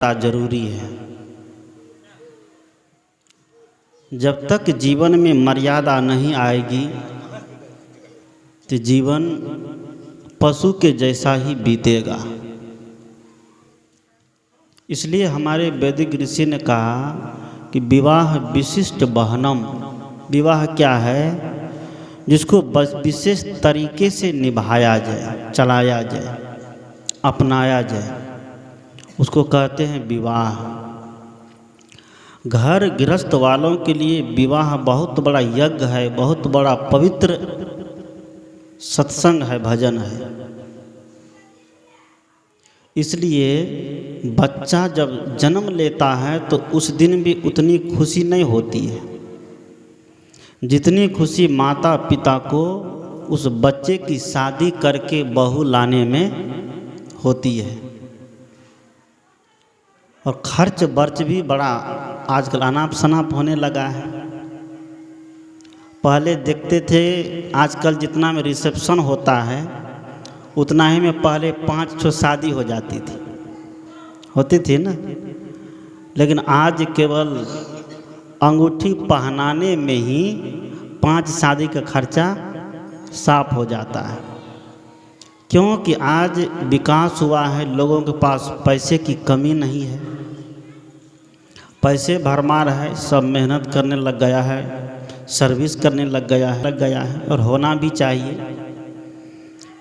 जरूरी है। जब तक जीवन में मर्यादा नहीं आएगी तो जीवन पशु के जैसा ही बीतेगा। इसलिए हमारे वैदिक ऋषि ने कहा कि विवाह विशिष्ट बहनम। विवाह क्या है? जिसको बस विशेष तरीके से निभाया जाए, चलाया जाए, अपनाया जाए, उसको कहते हैं विवाह। घर गृहस्थ वालों के लिए विवाह बहुत बड़ा यज्ञ है, बहुत बड़ा पवित्र सत्संग है, भजन है। इसलिए बच्चा जब जन्म लेता है तो उस दिन भी उतनी खुशी नहीं होती है जितनी खुशी माता पिता को उस बच्चे की शादी करके बहू लाने में होती है। और खर्च बर्च भी बड़ा आजकल अनाप शनाप होने लगा है। पहले देखते थे, आजकल जितना में रिसेप्शन होता है उतना ही में पहले 5-6 शादी हो जाती थी, होती थी ना। लेकिन आज केवल अंगूठी पहनाने में ही 5 शादी का खर्चा साफ हो जाता है। क्योंकि आज विकास हुआ है, लोगों के पास पैसे की कमी नहीं है, पैसे भरमार है, सब मेहनत करने लग गया है, सर्विस करने लग गया है और होना भी चाहिए।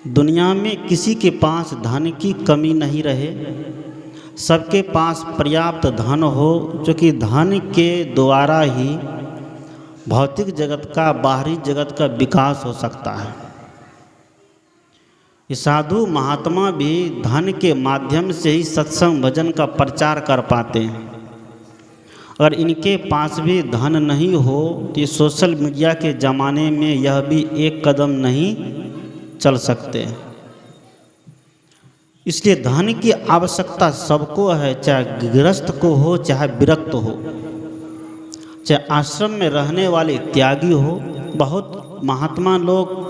दुनिया में किसी के पास धन की कमी नहीं रहे, सबके पास पर्याप्त धन हो, जो कि धन के द्वारा ही भौतिक जगत का, बाहरी जगत का विकास हो सकता है। ये साधु महात्मा भी धन के माध्यम से ही सत्संग भजन का प्रचार कर पाते हैं। अगर इनके पास भी धन नहीं हो तो ये सोशल मीडिया के ज़माने में यह भी एक कदम नहीं चल सकते। इसलिए धन की आवश्यकता सबको है, चाहे गृहस्थ को हो, चाहे विरक्त हो, चाहे आश्रम में रहने वाले त्यागी हो। बहुत महात्मा लोग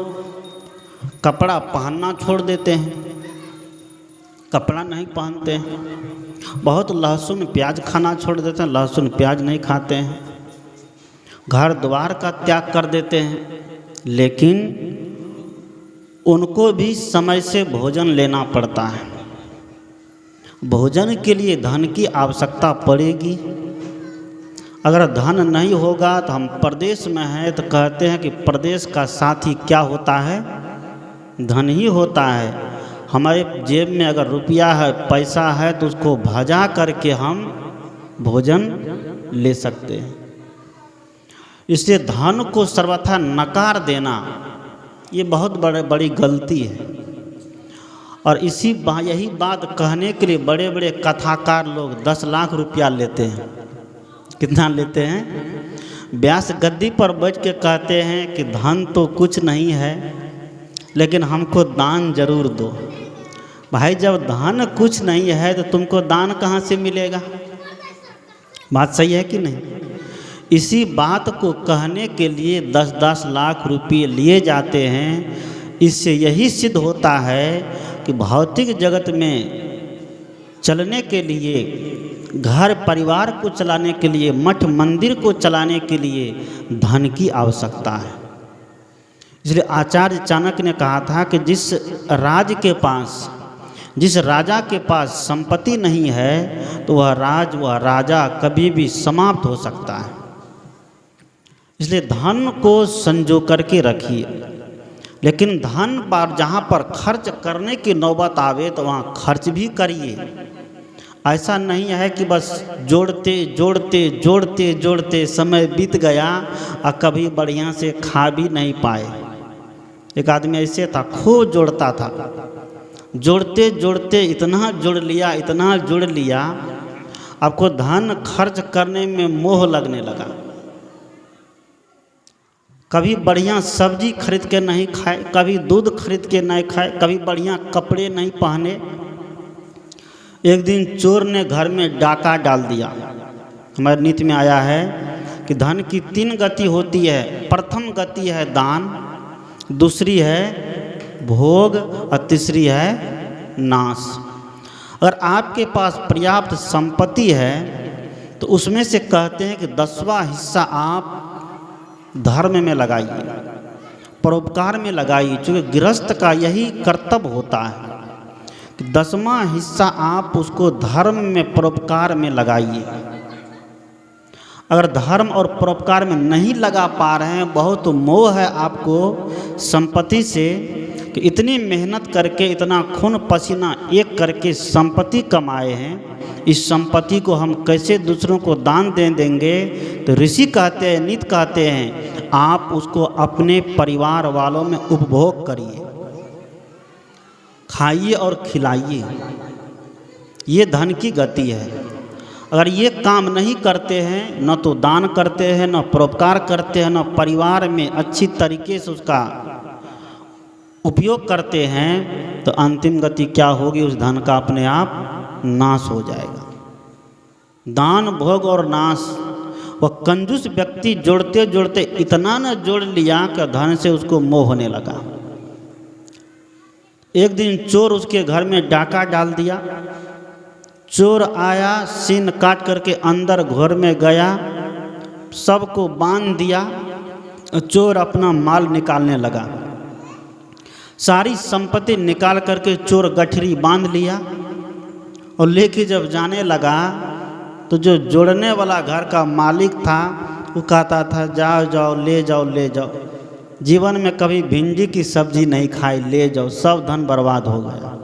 कपड़ा पहनना छोड़ देते हैं, कपड़ा नहीं पहनते हैं। बहुत लहसुन प्याज खाना छोड़ देते हैं, लहसुन प्याज नहीं खाते हैं। घर द्वार का त्याग कर देते हैं। लेकिन उनको भी समय से भोजन लेना पड़ता है। भोजन के लिए धन की आवश्यकता पड़ेगी। अगर धन नहीं होगा तो हम प्रदेश में हैं तो कहते हैं कि प्रदेश का साथी क्या होता है? धन ही होता है। हमारे जेब में अगर रुपया है, पैसा है, तो उसको भजा करके हम भोजन ले सकते हैं। इसलिए धन को सर्वथा नकार देना ये बहुत बड़ी गलती है। और यही बात कहने के लिए बड़े बड़े कथाकार लोग 10 लाख रुपया लेते हैं। कितना लेते हैं? व्यास गद्दी पर बैठ के कहते हैं कि धन तो कुछ नहीं है, लेकिन हमको दान जरूर दो। भाई, जब धन कुछ नहीं है तो तुमको दान कहाँ से मिलेगा? बात सही है कि नहीं? इसी बात को कहने के लिए 10-10 लाख रुपये लिए जाते हैं। इससे यही सिद्ध होता है कि भौतिक जगत में चलने के लिए, घर परिवार को चलाने के लिए, मठ मंदिर को चलाने के लिए धन की आवश्यकता है। इसलिए आचार्य चाणक्य ने कहा था कि जिस राजा के पास संपत्ति नहीं है तो वह राजा कभी भी समाप्त हो सकता है। इसलिए धन को संजो करके रखिए, लेकिन धन पर जहाँ पर खर्च करने की नौबत आवे तो वहाँ खर्च भी करिए। ऐसा नहीं है कि बस जोड़ते समय बीत गया और कभी बढ़िया से खा भी नहीं पाए। एक आदमी ऐसे था, खूब जोड़ता था, जोड़ते इतना जोड़ लिया, आपको धन खर्च करने में मोह लगने लगा। कभी बढ़िया सब्जी खरीद के नहीं खाए, कभी दूध खरीद के नहीं खाए, कभी बढ़िया कपड़े नहीं पहने। एक दिन चोर ने घर में डाका डाल दिया। हमारे नीति में आया है कि धन की 3 गति होती है। प्रथम गति है दान, दूसरी है भोग और तीसरी है नाश। अगर आपके पास पर्याप्त संपत्ति है तो उसमें से कहते हैं कि 10वां हिस्सा आप धर्म में लगाइए, परोपकार में लगाइए, क्योंकि गृहस्थ का यही कर्तव्य होता है कि 10वां हिस्सा आप उसको धर्म में, परोपकार में लगाइए। अगर धर्म और परोपकार में नहीं लगा पा रहे हैं, बहुत मोह है आपको संपत्ति से कि इतनी मेहनत करके, इतना खून पसीना एक करके संपत्ति कमाए हैं, इस संपत्ति को हम कैसे दूसरों को दान दे देंगे। तो ऋषि कहते हैं, नीत कहते हैं, आप उसको अपने परिवार वालों में उपभोग करिए, खाइए और खिलाइए। ये धन की गति है। अगर ये काम नहीं करते हैं, न तो दान करते हैं, न परोपकार करते हैं, न परिवार में अच्छी तरीके से उसका उपयोग करते हैं, तो अंतिम गति क्या होगी, उस धन का अपने आप नाश हो जाएगा। दान, भोग और नाश। वह कंजूस व्यक्ति जोड़ते जोड़ते इतना न जोड़ लिया कि धन से उसको मोह होने लगा। एक दिन चोर उसके घर में डाका डाल दिया। चोर आया, सीन काट करके अंदर घर में गया, सबको बांध दिया। चोर अपना माल निकालने लगा। सारी संपत्ति निकाल करके चोर गठरी बांध लिया और लेके जब जाने लगा तो जो जोड़ने वाला घर का मालिक था वो कहता था, जाओ जाओ ले जाओ ले जाओ, जीवन में कभी भिंडी की सब्जी नहीं खाई, ले जाओ, सब धन बर्बाद हो गया।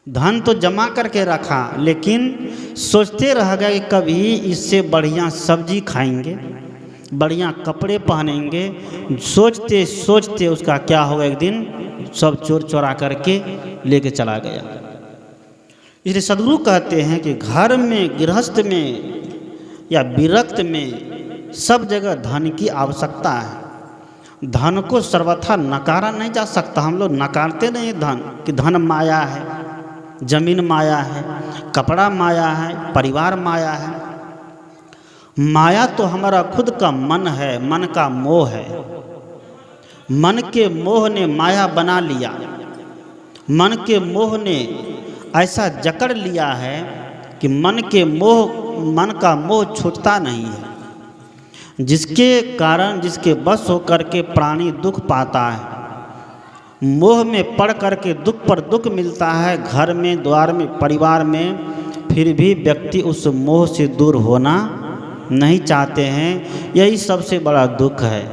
धन तो जमा करके रखा, लेकिन सोचते रह गए कि कभी इससे बढ़िया सब्जी खाएंगे, बढ़िया कपड़े पहनेंगे। सोचते सोचते उसका क्या होगा, एक दिन सब चोर चोरा करके लेके चला गया। इसलिए सदगुरु कहते हैं कि घर में, गृहस्थ में या विरक्त में सब जगह धन की आवश्यकता है। धन को सर्वथा नकारा नहीं जा सकता। हम लोग नकारते नहीं धन कि धन माया है, जमीन माया है, कपड़ा माया है, परिवार माया है। माया तो हमारा खुद का मन है, मन का मोह है। मन के मोह ने माया बना लिया। मन के मोह ने ऐसा जकड़ लिया है कि मन का मोह छूटता नहीं है, जिसके कारण, जिसके बस होकर के प्राणी दुख पाता है। मोह में पड़ करके दुख पर दुख मिलता है, घर में, द्वार में, परिवार में, फिर भी व्यक्ति उस मोह से दूर होना नहीं चाहते हैं। यही सबसे बड़ा दुख है।